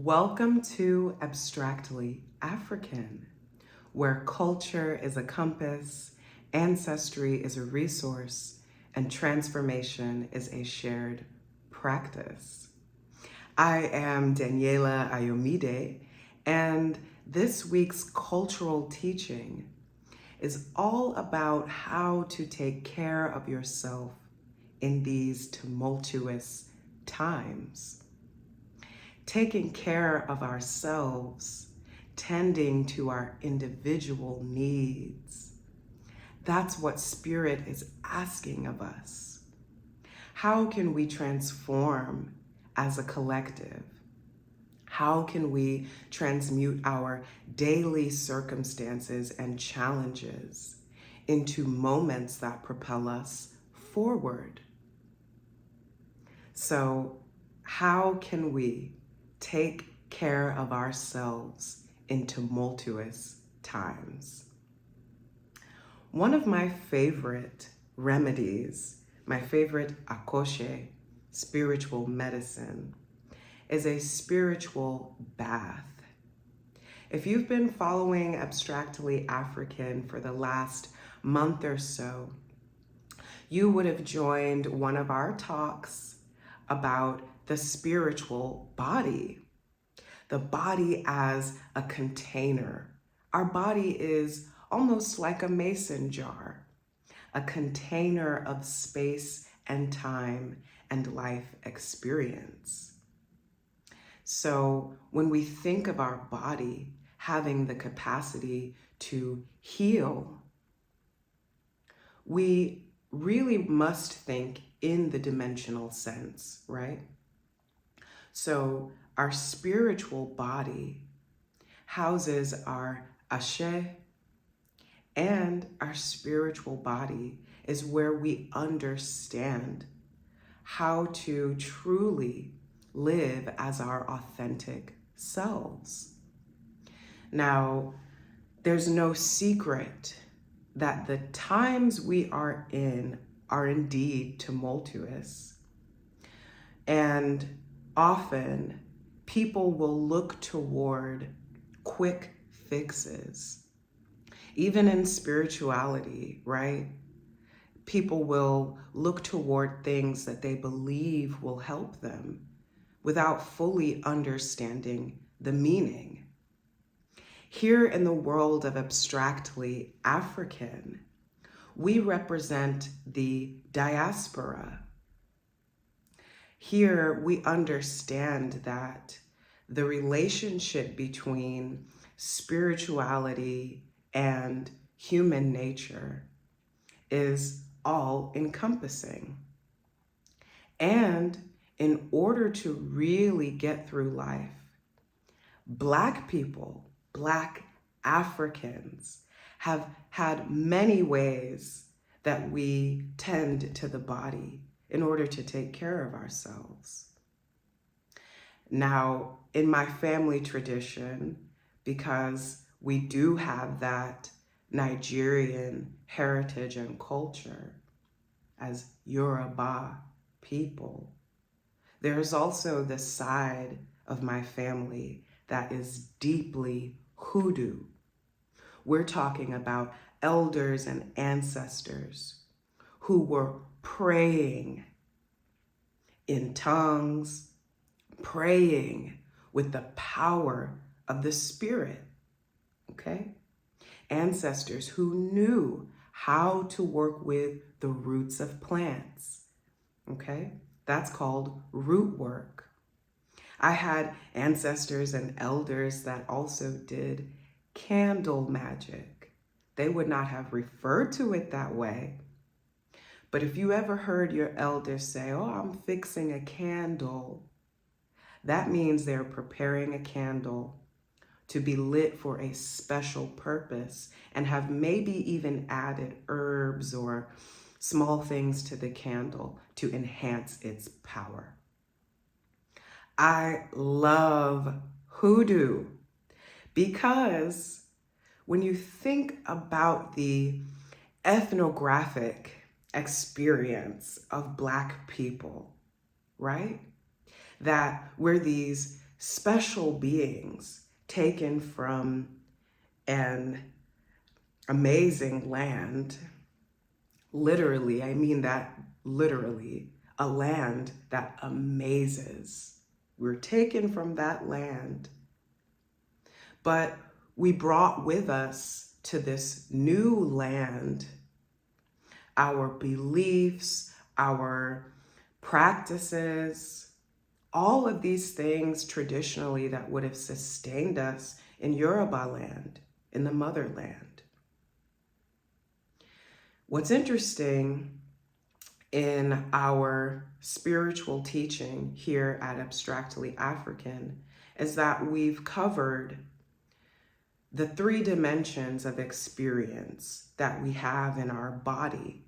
Welcome to Abstractly African, where culture is a compass, ancestry is a resource, and transformation is a shared practice. I am Daniela Ayomide, and this week's cultural teaching is all about how to take care of yourself in these tumultuous times. Taking care of ourselves, tending to our individual needs. That's what Spirit is asking of us. How can we transform as a collective? How can we transmute our daily circumstances and challenges into moments that propel us forward? So, how can we take care of ourselves in tumultuous times? One of my favorite remedies, my favorite Àkóṣe, spiritual medicine, is a spiritual bath. If you've been following Abstractly African for the last month or so, you would have joined one of our talks about the spiritual body, the body as a container. Our body is almost like a mason jar, a container of space and time and life experience. So when we think of our body having the capacity to heal, we really must think in the dimensional sense, right? So our spiritual body houses our ashe, and our spiritual body is where we understand how to truly live as our authentic selves. Now, there's no secret that the times we are in are indeed tumultuous. And often people will look toward quick fixes. Even in spirituality, right? People will look toward things that they believe will help them without fully understanding the meaning. Here in the world of Abstractly African, we represent the diaspora. Here we understand that the relationship between spirituality and human nature is all encompassing. And in order to really get through life, Black people, Black Africans, have had many ways that we tend to the body in order to take care of ourselves. Now, in my family tradition, because we do have that Nigerian heritage and culture as Yoruba people, there's also the side of my family that is deeply Hoodoo. We're talking about elders and ancestors who were praying in tongues, praying with the power of the Spirit, okay? Ancestors who knew how to work with the roots of plants, okay? That's called root work. I had ancestors and elders that also did candle magic. They would not have referred to it that way. But if you ever heard your elders say, "Oh, I'm fixing a candle," that means they're preparing a candle to be lit for a special purpose and have maybe even added herbs or small things to the candle to enhance its power. I love Hoodoo because when you think about the ethnographic experience of Black people, right? That we're these special beings taken from an amazing land. Literally, I mean that literally, a land that amazes. We're taken from that land, but we brought with us to this new land our beliefs, our practices, all of these things traditionally that would have sustained us in Yoruba land, in the motherland. What's interesting in our spiritual teaching here at Abstractly African is that we've covered the 3 dimensions of experience that we have in our body.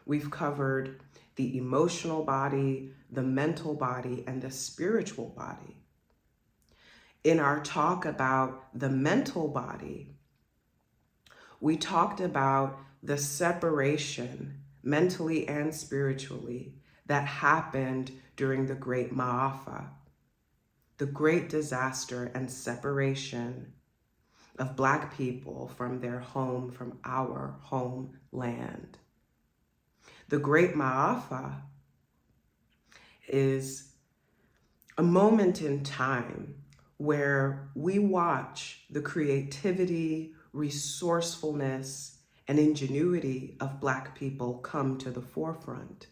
We've covered the emotional body, the mental body, and the spiritual body. In our talk about the mental body, we talked about the separation, mentally and spiritually, that happened during the Great Maafa, the great disaster and separation of Black people from their home, from our homeland. The Great Maafa is a moment in time where we watch the creativity, resourcefulness, and ingenuity of Black people come to the forefront.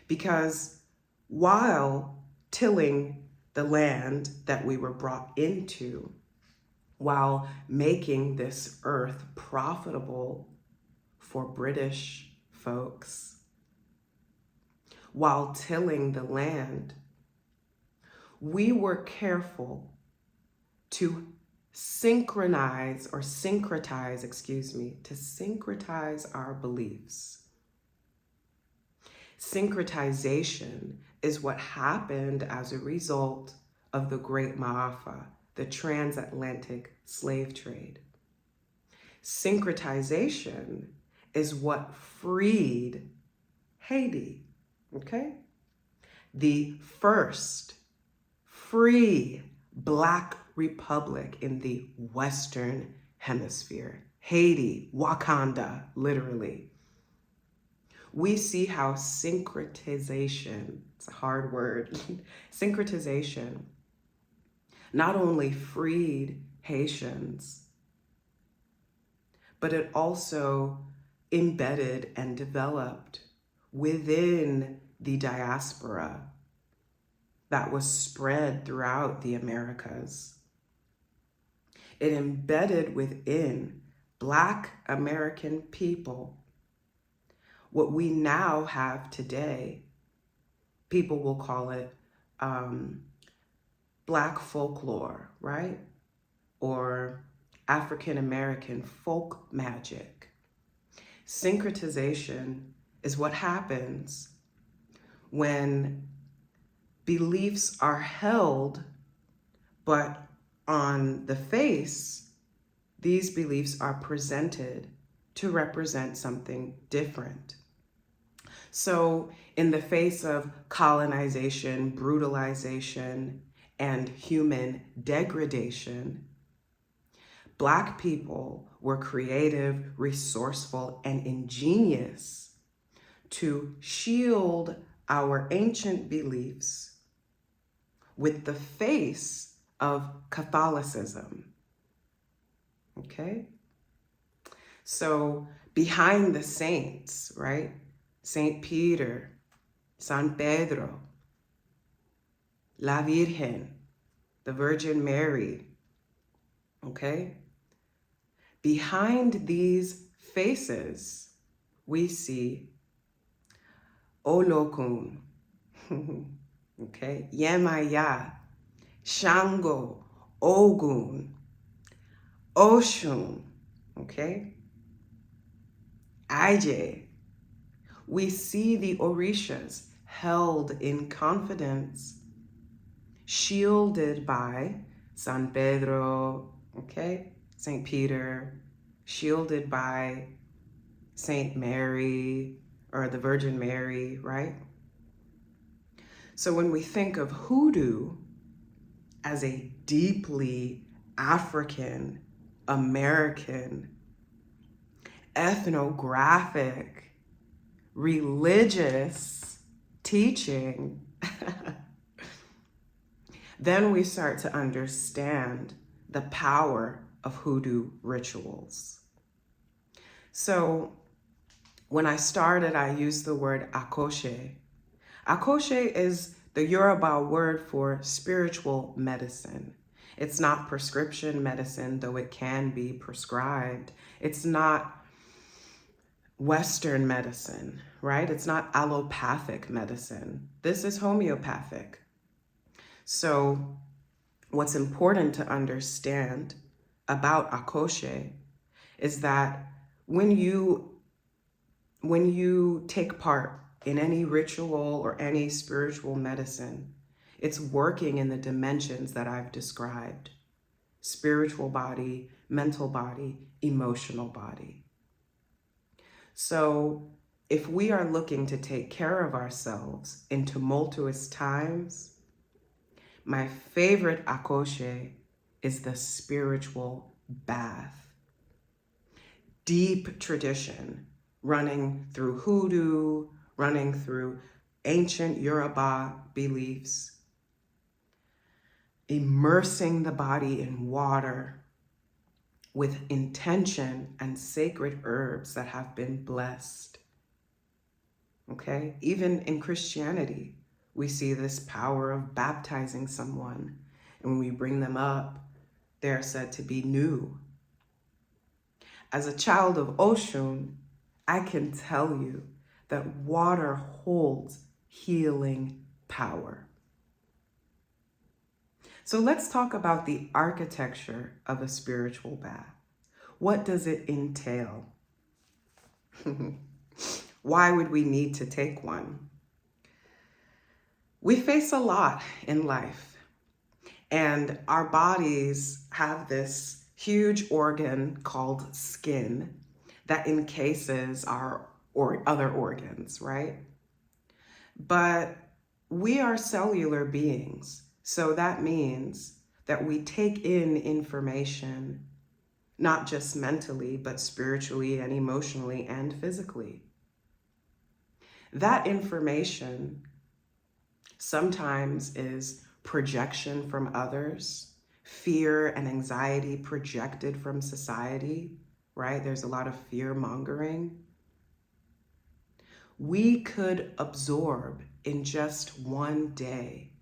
Because while tilling the land that we were brought into, while making this earth profitable for British folks, while tilling the land, we were careful to syncretize our beliefs. Syncretization is what happened as a result of the Great Maafa, the transatlantic slave trade. Syncretization is what freed Haiti, okay? The first free Black republic in the Western Hemisphere. Haiti, Wakanda, literally. We see how syncretization, it's a hard word, syncretization not only freed Haitians, but it also embedded and developed within the diaspora that was spread throughout the Americas. It embedded within Black American people what we now have today. People will call it Black folklore, right? Or African American folk magic. Syncretization is what happens when beliefs are held, but on the face, these beliefs are presented to represent something different. So in the face of colonization, brutalization, and human degradation, Black people were creative, resourceful, and ingenious to shield our ancient beliefs with the face of Catholicism, okay? So behind the saints, right? Saint Peter, San Pedro, La Virgen, the Virgin Mary, okay? Behind these faces, we see Olokun, okay? Yemaya, Shango, Ogun, Oshun, okay? Aje. We see the Orishas held in confidence, shielded by San Pedro, okay? Saint Peter, shielded by Saint Mary, or the Virgin Mary, right? So when we think of hoodoo, as a deeply African American, ethnographic, religious teaching, then we start to understand the power of hoodoo rituals. So when I started, I used the word Àkóṣe. Àkóṣe is the Yoruba word for spiritual medicine. It's not prescription medicine, though it can be prescribed. It's not Western medicine, right? It's not allopathic medicine. This is homeopathic. So what's important to understand about Àkóṣe is that when you take part in any ritual or any spiritual medicine, it's working in the dimensions that I've described: spiritual body, mental body, emotional body. So if we are looking to take care of ourselves in tumultuous times, my favorite Àkóṣe is the spiritual bath. Deep tradition running through hoodoo, running through ancient Yoruba beliefs, immersing the body in water with intention and sacred herbs that have been blessed. Okay? Even in Christianity, we see this power of baptizing someone. And when we bring them up, they're said to be new. As a child of Oshun, I can tell you that water holds healing power. So let's talk about the architecture of a spiritual bath. What does it entail? Why would we need to take one? We face a lot in life, and our bodies have this huge organ called skin that encases our other organs, right? But we are cellular beings, so that means that we take in information, not just mentally, but spiritually and emotionally and physically. That information sometimes is projection from others, fear and anxiety projected from society, right? There's a lot of fear mongering. We could absorb in just one day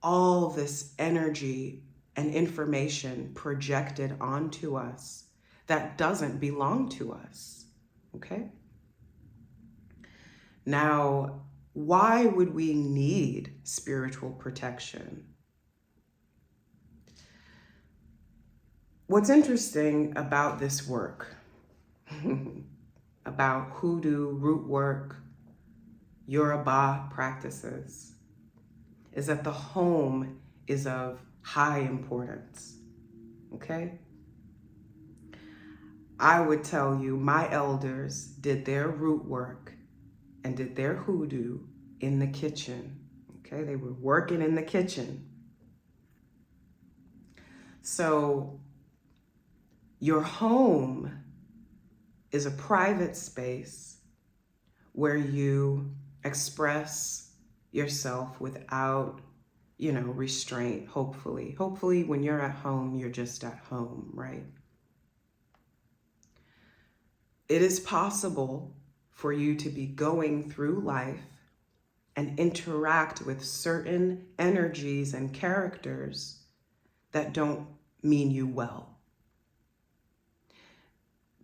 all this energy and information projected onto us that doesn't belong to us, okay? Now, why would we need spiritual protection? What's interesting about this work, about hoodoo, root work, Yoruba practices, is that the home is of high importance, okay? I would tell you my elders did their root work and did their hoodoo in the kitchen, okay? They were working in the kitchen. So your home is a private space where you express yourself without, restraint, hopefully. Hopefully when you're at home, you're just at home, right? It is possible for you to be going through life and interact with certain energies and characters that don't mean you well.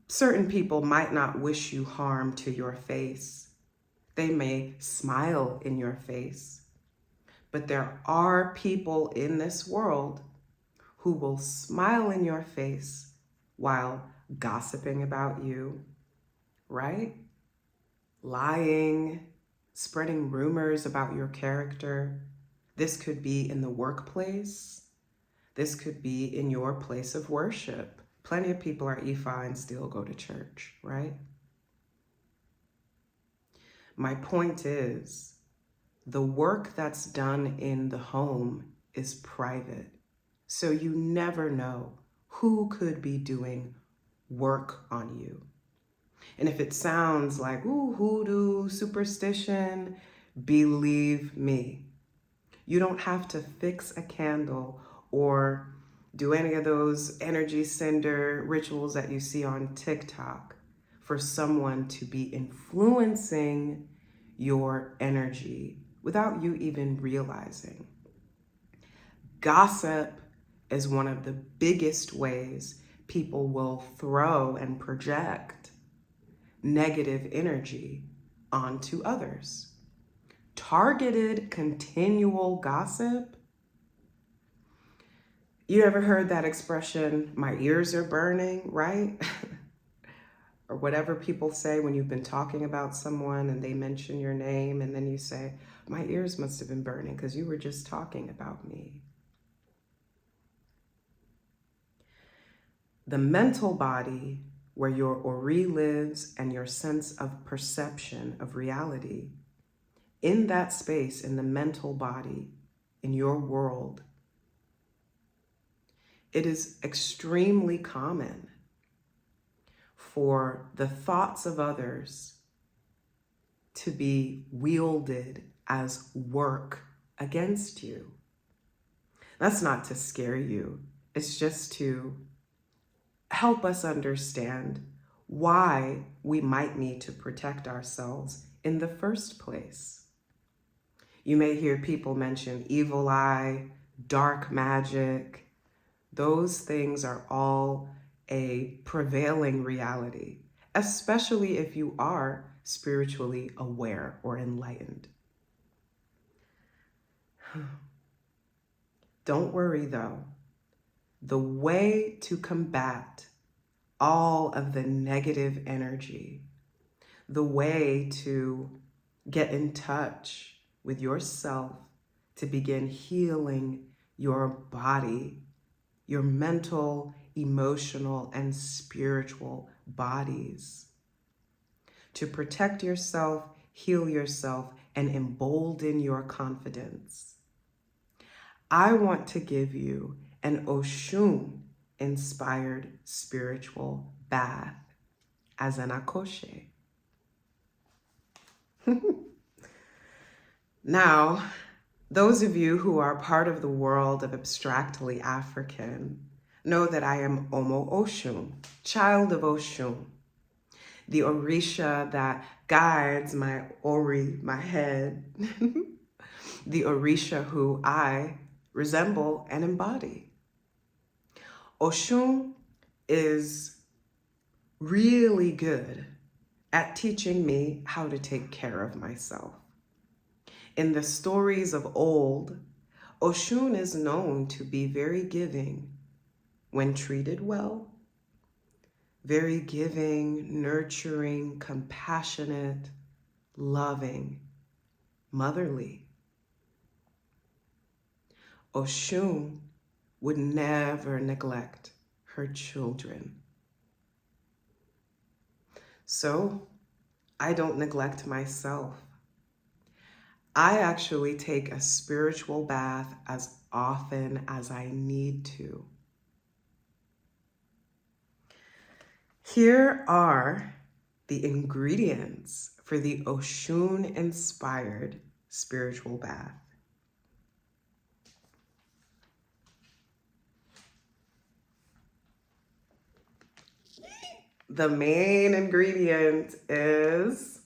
Certain people might not wish you harm to your face. They may smile in your face. But there are people in this world who will smile in your face while gossiping about you, right? Lying, spreading rumors about your character. This could be in the workplace. This could be in your place of worship. Plenty of people are Ifa and still go to church, right? My point is, the work that's done in the home is private. So you never know who could be doing work on you. And if it sounds like, ooh, hoodoo, superstition, believe me, you don't have to fix a candle or do any of those energy sender rituals that you see on TikTok for someone to be influencing your energy without you even realizing. Gossip is one of the biggest ways people will throw and project negative energy onto others. Targeted, continual gossip. You ever heard that expression, my ears are burning, right? Or whatever people say when you've been talking about someone and they mention your name and then you say, my ears must have been burning because you were just talking about me. The mental body, where your ori lives and your sense of perception of reality, in that space, in the mental body, in your world, it is extremely common for the thoughts of others to be wielded as work against you. That's not to scare you. It's just to help us understand why we might need to protect ourselves in the first place. You may hear people mention evil eye, dark magic. Those things are all a prevailing reality, especially if you are spiritually aware or enlightened. Don't worry though. The way to combat all of the negative energy, the way to get in touch with yourself, to begin healing your body, your mental, emotional, and spiritual bodies, to protect yourself, heal yourself, and embolden your confidence. I want to give you an Oshun-inspired spiritual bath as an Àkóṣe. Now, those of you who are part of the world of abstractly African know that I am Omo Oshun, child of Oshun, the Orisha that guides my Ori, my head, the Orisha who I resemble and embody. Oshun is really good at teaching me how to take care of myself. In the stories of old, Oshun is known to be very giving when treated well, very giving, nurturing, compassionate, loving, motherly. Oshun would never neglect her children. So I don't neglect myself. I actually take a spiritual bath as often as I need to. Here are the ingredients for the Oshun-inspired spiritual bath. The main ingredient is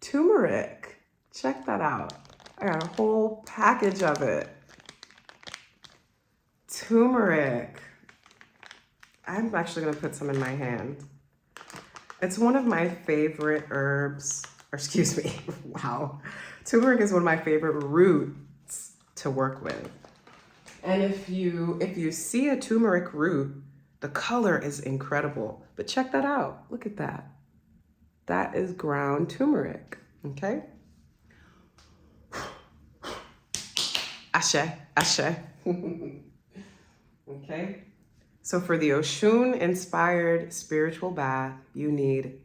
turmeric. Check that out. I got a whole package of it. Turmeric. I'm actually gonna put some in my hand. It's one of my favorite herbs, or excuse me, wow. Turmeric is one of my favorite roots to work with. And if you see a turmeric root, the color is incredible. But check that out, look at that. That is ground turmeric, okay? Ashe, ashe. Okay? So for the Oshun-inspired spiritual bath, you need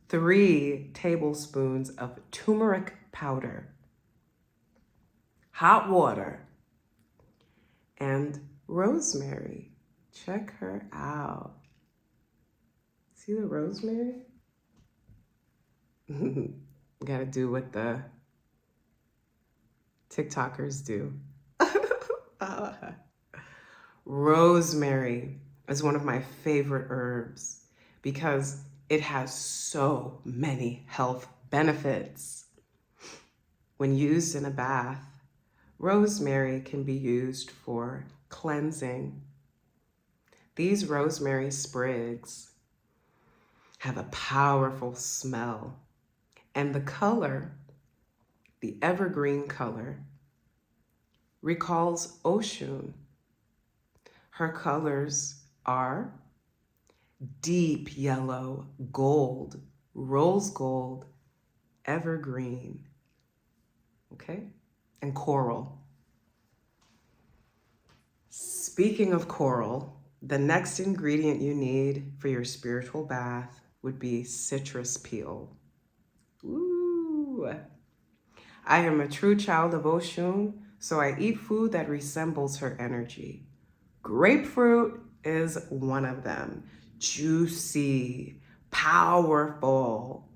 3 tablespoons of turmeric powder, hot water, and rosemary. Check her out. See the rosemary? Gotta do what the TikTokers do. Rosemary is one of my favorite herbs because it has so many health benefits. When used in a bath, rosemary can be used for cleansing. These rosemary sprigs have a powerful smell, and the color, the evergreen color, recalls Oshun. Her colors are deep yellow, gold, rose gold, evergreen, okay, and coral. Speaking of coral, the next ingredient you need for your spiritual bath would be citrus peel. Ooh. I am a true child of Oshun, so I eat food that resembles her energy. Grapefruit is one of them. Juicy, powerful.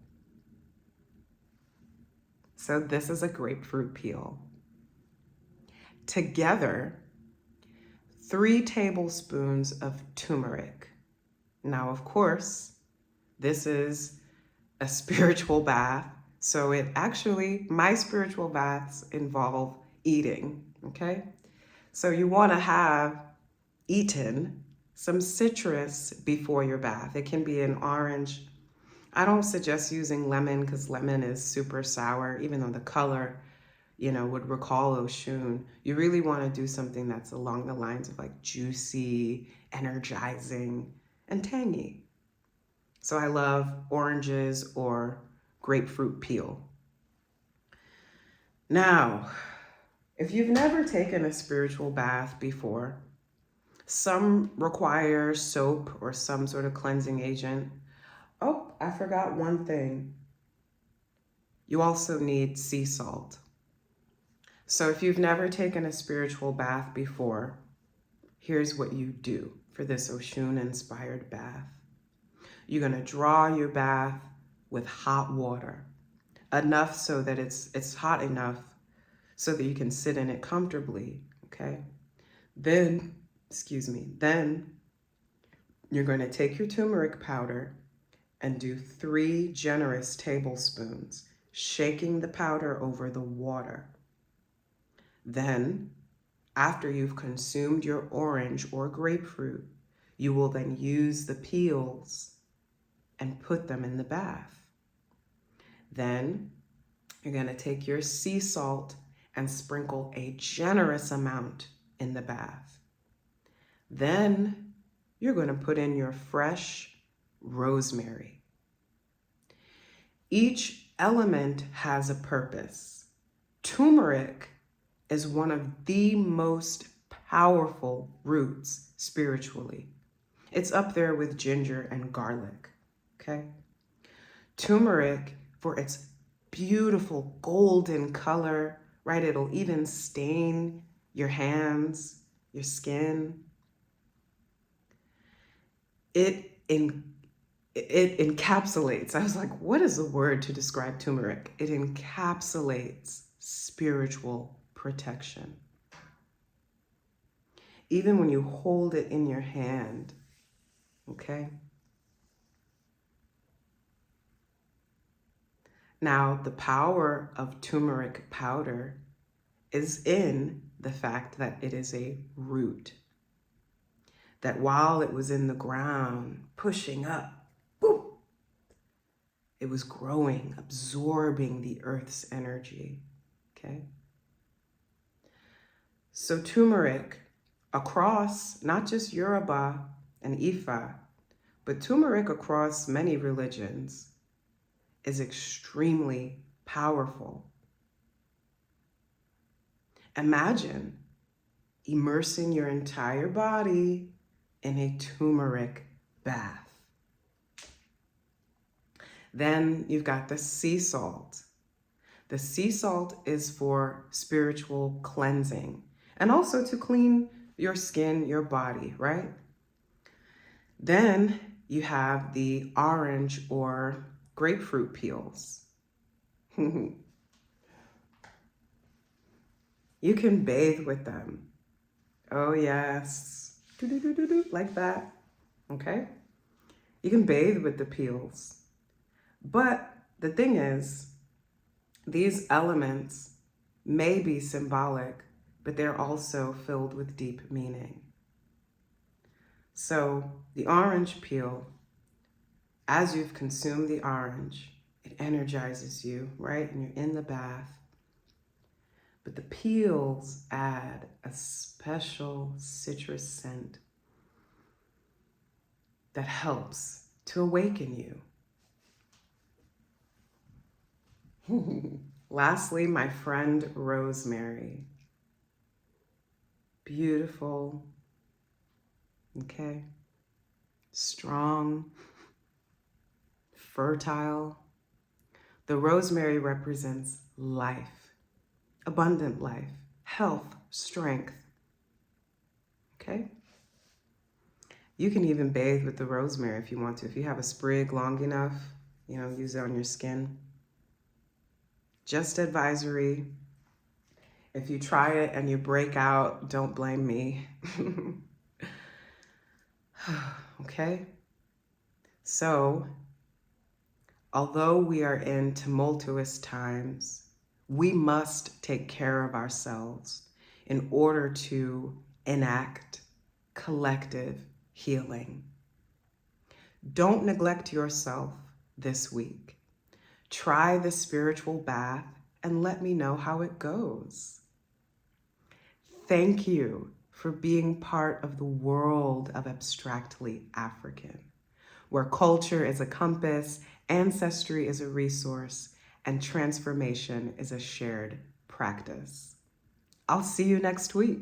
So this is a grapefruit peel. Together, 3 tablespoons of turmeric. Now, of course, this is a spiritual bath, so my spiritual baths involve eating, okay? So you want to have eaten some citrus before your bath. It can be an orange. I don't suggest using lemon because lemon is super sour, even though the color, would recall Oshun. You really want to do something that's along the lines of like juicy, energizing, and tangy. So I love oranges or grapefruit peel. Now, if you've never taken a spiritual bath before, some require soap or some sort of cleansing agent. Oh, I forgot one thing. You also need sea salt. So if you've never taken a spiritual bath before, here's what you do for this Oshun-inspired bath. You're gonna draw your bath with hot water, enough so that it's hot enough so that you can sit in it comfortably, okay? Then you're gonna take your turmeric powder and do 3 generous tablespoons, shaking the powder over the water. Then, after you've consumed your orange or grapefruit, you will then use the peels and put them in the bath. Then, you're gonna take your sea salt and sprinkle a generous amount in the bath. Then, you're gonna put in your fresh rosemary. Each element has a purpose. Turmeric is one of the most powerful roots spiritually. It's up there with ginger and garlic, okay? Turmeric, for its beautiful golden color, right? It'll even stain your hands, your skin. It encapsulates, I was like, what is the word to describe turmeric? It encapsulates spiritual protection. Even when you hold it in your hand, okay? Now, the power of turmeric powder is in the fact that it is a root. That while it was in the ground, pushing up, boom, it was growing, absorbing the earth's energy, okay? So turmeric, across not just Yoruba and Ifa, but turmeric across many religions is extremely powerful. Imagine immersing your entire body in a turmeric bath. Then you've got the sea salt. The sea salt is for spiritual cleansing and also to clean your skin, your body, right? Then you have the orange or grapefruit peels. You can bathe with them. Oh yes, like that, okay? You can bathe with the peels. But the thing is, these elements may be symbolic, but they're also filled with deep meaning. So the orange peel, as you've consumed the orange, it energizes you, right? And you're in the bath. But the peels add a special citrus scent that helps to awaken you. Lastly, my friend rosemary. Beautiful, okay? Strong, fertile. The rosemary represents life, abundant life, health, strength, okay? You can even bathe with the rosemary if you want to. If you have a sprig long enough, use it on your skin. Just advisory. If you try it and you break out, don't blame me. Okay? So, although we are in tumultuous times, we must take care of ourselves in order to enact collective healing. Don't neglect yourself this week. Try the spiritual bath and let me know how it goes. Thank you for being part of the world of Abstractly African, where culture is a compass, ancestry is a resource, and transformation is a shared practice. I'll see you next week.